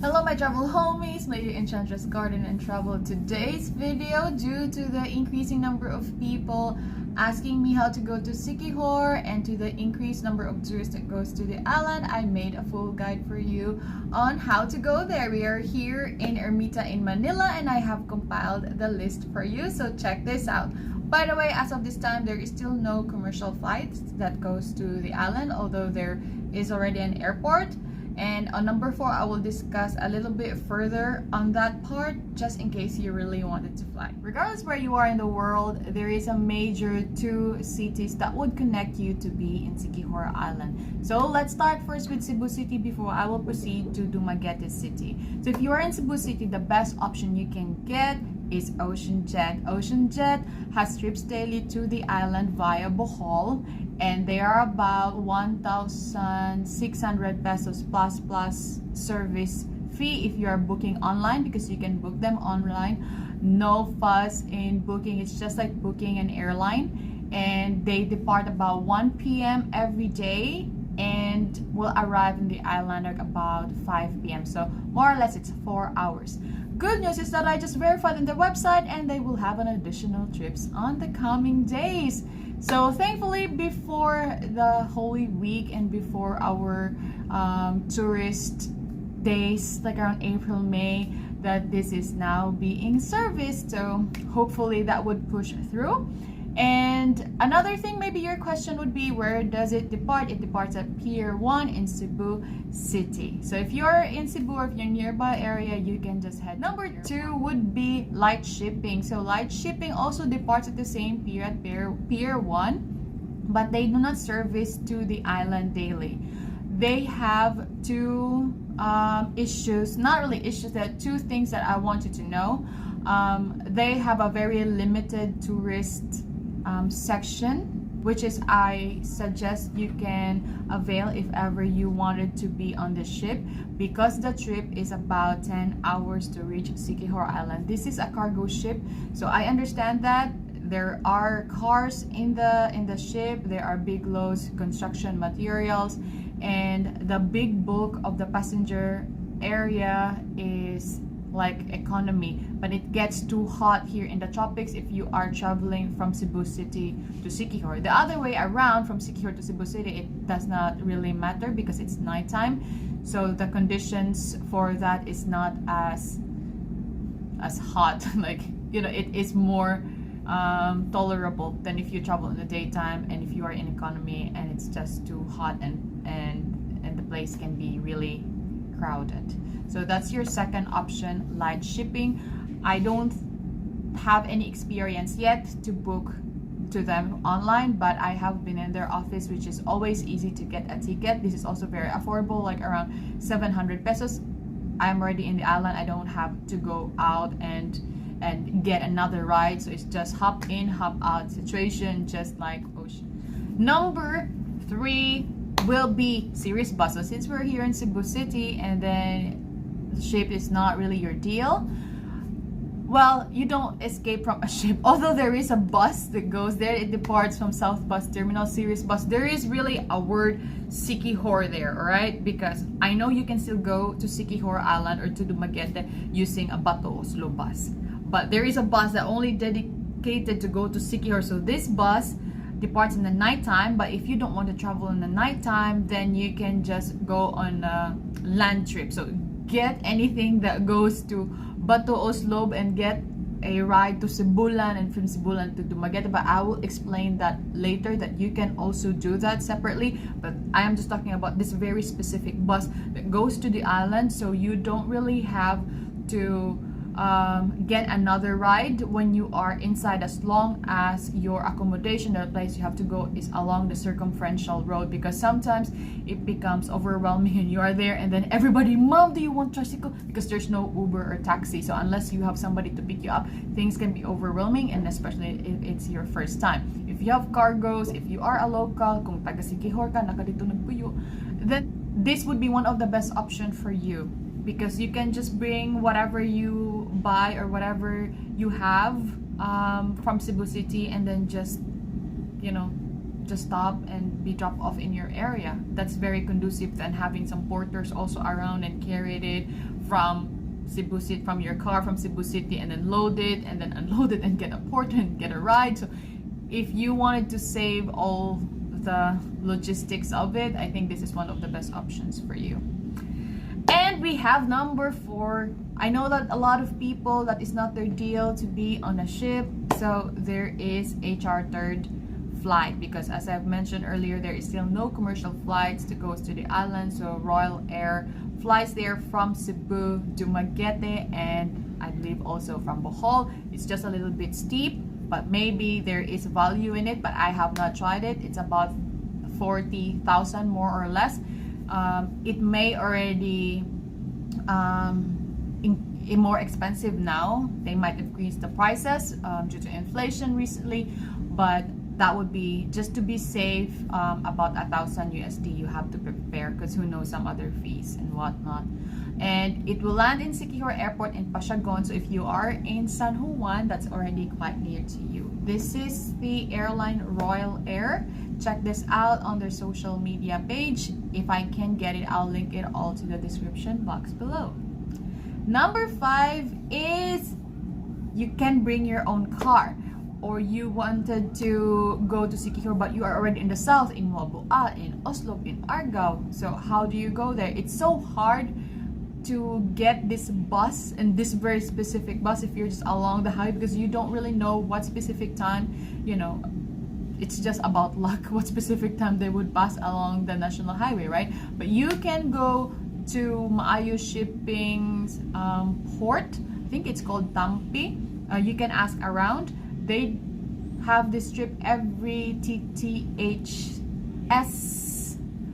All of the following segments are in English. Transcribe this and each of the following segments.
Hello my travel homies, Lady Enchantress Garden and Travel. Today's video, due to the increasing number of people asking me how to go to Siquijor and to the increased number of tourists that goes to the island, I made a full guide for you on how to go there. We are here in Ermita in Manila and I have compiled the list for you, so check this out. By the way, as of this time, there is still no commercial flights that goes to the island, although there is already an airport. And on number 4, I will discuss a little bit further on that part, just in case you really wanted to fly. Regardless where you are in the world, there is a major 2 cities that would connect you to be in Siquijor Island. So let's start first with Cebu City before I will proceed to Dumaguete City. So if you are in Cebu City, the best option you can get is OceanJet. OceanJet has trips daily to the island via Bohol, and they are about 1,600 pesos plus service fee if you are booking online, because you can book them online. No fuss in booking, it's just like booking an airline, and they depart about 1 p.m. every day and will arrive in the island at about 5 p.m. so more or less it's 4 hours. Good news is that I just verified on the website and they will have an additional trips on the coming days. So thankfully, before the Holy Week and before our tourist days, like around April, May, that this is now being serviced. So hopefully that would push through. And another thing, maybe your question would be, where does it depart? It departs at Pier 1 in Cebu City. So if you're in Cebu or if you're nearby area, you can just head. Number 2 would be LITE shipping. So LITE shipping also departs at the same pier at Pier 1, but they do not service to the island daily. They have 2 issues, not really issues, there are 2 things that I want you to know. They have a very limited tourist section, which is I suggest you can avail if ever you wanted to be on the ship, because the trip is about 10 hours to reach Siquijor Island. This is a cargo ship, so I understand that there are cars in the ship, there are big loads, construction materials, and the big bulk of the passenger area is like economy, but it gets too hot here in the tropics if you are traveling from Cebu City to Siquijor. The other way around, from Siquijor to Cebu City, it does not really matter because it's nighttime, so the conditions for that is not as hot. Like, you know, it is more tolerable than if you travel in the daytime and if you are in economy and it's just too hot and the place can be really crowded. So that's your second option, LITE shipping. I don't have any experience yet to book to them online, but I have been in their office, which is always easy to get a ticket. This is also very affordable, like around 700 pesos. I'm already in the island. I don't have to go out and get another ride, so it's just hop in, hop out situation, just like Ocean. Number 3 will be series bus. So since we're here in Cebu City and then the ship is not really your deal, well, you don't escape from a ship. Although there is a bus that goes there, it departs from South Bus Terminal, series bus. There is really a word Siquijor there, alright? Because I know you can still go to Siquijor Island or to Dumaguete using a Bato Oslo bus, but there is a bus that only dedicated to go to Siquijor. So this bus departs in the nighttime, but if you don't want to travel in the nighttime, then you can just go on a land trip. So get anything that goes to Bato Oslo and get a ride to Cebulan and from Cebulan to Dumaguete, but I will explain that later, that you can also do that separately. But I am just talking about this very specific bus that goes to the island, so you don't really have to get another ride when you are inside, as long as your accommodation, the place you have to go, is along the circumferential road, because sometimes it becomes overwhelming and you are there and then everybody, mom, do you want tricycle? Because there's no Uber or taxi. So unless you have somebody to pick you up, things can be overwhelming, and especially if it's your first time. If you have cargos, if you are a local, kung taga Siquijor ka, nakadito nagpuyo, then this would be one of the best option for you, because you can just bring whatever you buy or whatever you have from Cebu City and then just, you know, just stop and be dropped off in your area. That's very conducive than having some porters also around and carried it from Cebu City, from your car from Cebu City, and then load it and then unload it and get a porter and get a ride. So if you wanted to save all the logistics of it, I think this is one of the best options for you. And we have number 4. I know that a lot of people, that is not their deal to be on a ship, so there is a chartered flight, because as I've mentioned earlier, there is still no commercial flights to go to the island. So Royal Air flies there from Cebu, Dumaguete, and I believe also from Bohol. It's just a little bit steep, but maybe there is value in it, but I have not tried it. It's about 40,000 more or less. It may already more expensive now. They might increase the prices due to inflation recently, but that would be, just to be safe, about 1,000 USD you have to prepare, because who knows, some other fees and whatnot. And it will land in Siquijor Airport in Pashagon. So if you are in San Juan, that's already quite near to you. This is the airline Royal Air. Check this out on their social media page. If I can get it, I'll link it all to the description box below. Number 5 is you can bring your own car, or you wanted to go to Siquijor but you are already in the south, in Wabua, in Oslo, in Argao. So how do you go there? It's so hard to get this bus, and this very specific bus, if you're just along the highway, because you don't really know what specific time, you know, it's just about luck what specific time they would pass along the national highway, right? But you can go to MAAYO Shipping's port. I think it's called Tampi. You can ask around. They have this trip every TTHS,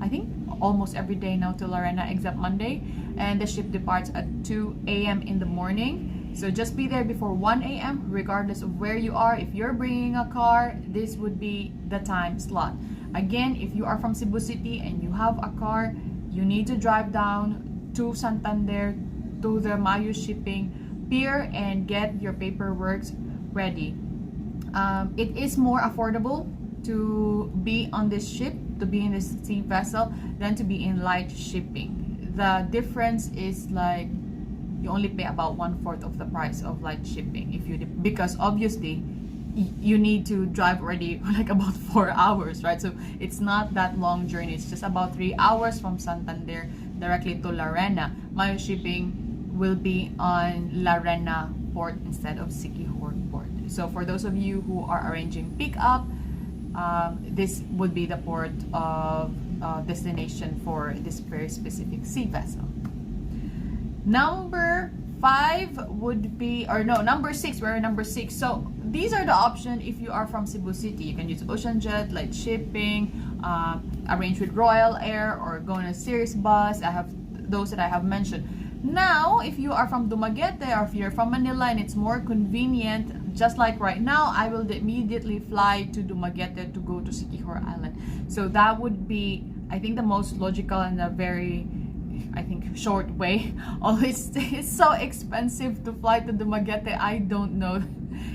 I think almost every day now to Larena, except Monday. And the ship departs at 2 a.m. in the morning. So just be there before 1 a.m. regardless of where you are. If you're bringing a car, this would be the time slot. Again, if you are from Cebu City and you have a car, you need to drive down to Santander, to the MAAYO Shipping pier, and get your paperwork ready. It is more affordable to be on this ship, to be in this sea vessel, than to be in LITE shipping. The difference is like you only pay about 1/4 of the price of LITE shipping, if you, because obviously you need to drive already like about 4 hours, right? So it's not that long journey. It's just about 3 hours from Santander directly to Larena. MAAYO Shipping will be on Larena port instead of Siquijor port. So for those of you who are arranging pickup, this would be the port of destination for this very specific sea vessel. Number 5 would be, or no, number 6. We're number 6. So these are the options if you are from Cebu City. You can use OceanJet, LITE Shipping, arrange with Royal Air, or go on a series bus. I have those that I have mentioned. Now, if you are from Dumaguete, or if you're from Manila and it's more convenient, just like right now, I will immediately fly to Dumaguete to go to Siquijor Island. So that would be, I think, the most logical and a very, I think, short way. Always, it's so expensive to fly to Dumaguete. I don't know.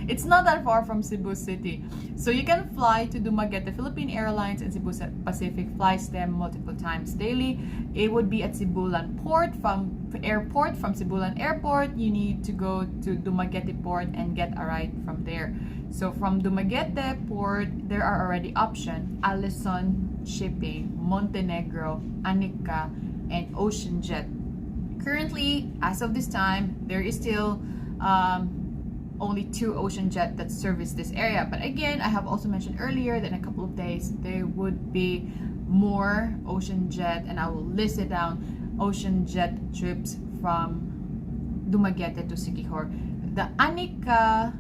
It's not that far from Cebu City. So you can fly to Dumaguete. Philippine Airlines and Cebu Pacific flies them multiple times daily. It would be at Cebulan Port. From Cebulan Airport, you need to go to Dumaguete Port and get a ride from there. So from Dumaguete Port, there are already options: ALESON Shipping, Montenegro, ANICA, and OceanJet. Currently, as of this time, there is still only 2 OceanJet that service this area. But again, I have also mentioned earlier that in a couple of days there would be more OceanJet, and I will list it down, OceanJet trips from Dumaguete to Siquijor. The ANICA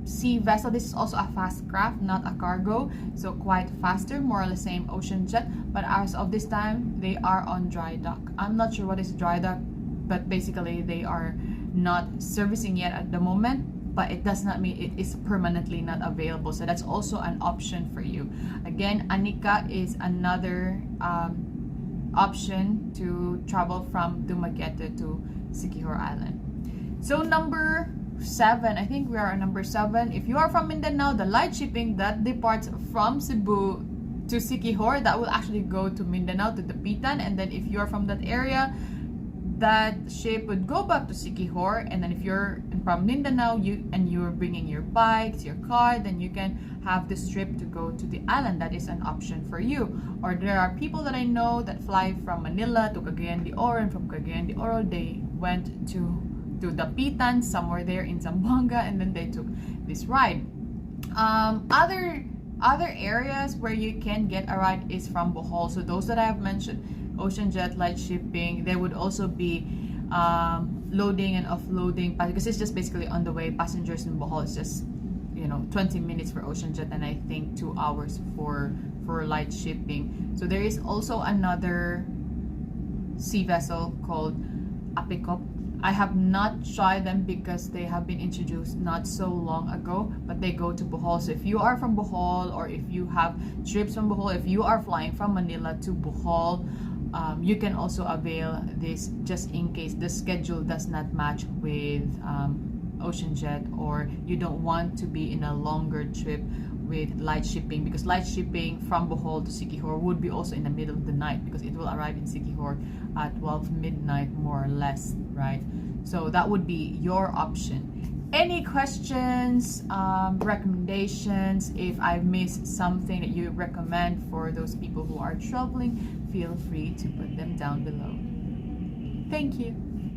sea vessel, this is also a fast craft, not a cargo, so quite faster, more or less same OceanJet, but as of this time they are on dry dock. I'm not sure what is dry dock, but basically they are not servicing yet at the moment, but it does not mean it is permanently not available. So that's also an option for you. Again, ANICA is another option to travel from Dumaguete to Siquijor Island. So number 7. I think we are on number 7. If you are from Mindanao, the light shipping that departs from Cebu to Siquijor, that will actually go to Mindanao, to Dapitan. And then if you are from that area, that ship would go back to Siquijor. And then if you're from Mindanao, you're bringing your bikes, your car, then you can have this trip to go to the island. That is an option for you. Or there are people that I know that fly from Manila to Cagayan de Oro, and from Cagayan de Oro they went to Dapitan, somewhere there in Zamboanga, and then they took this ride. Other areas where you can get a ride is from Bohol. So those that I have mentioned, OceanJet, light shipping, they would also be loading and offloading, because it's just basically on the way. Passengers in Bohol is just 20 minutes for OceanJet, and I think 2 hours for light shipping. So there is also another sea vessel called APEKOP. I have not tried them because they have been introduced not so long ago, but they go to Bohol. So if you are from Bohol, or if you have trips from Bohol, if you are flying from Manila to Bohol, you can also avail this, just in case the schedule does not match with OceanJet, or you don't want to be in a longer trip with light shipping, because light shipping from Bohol to Siquijor would be also in the middle of the night, because it will arrive in Siquijor at 12 midnight more or less, right? So that would be your option. Any questions, recommendations? If I missed something that you recommend for those people who are traveling, feel free to put them down below. Thank you.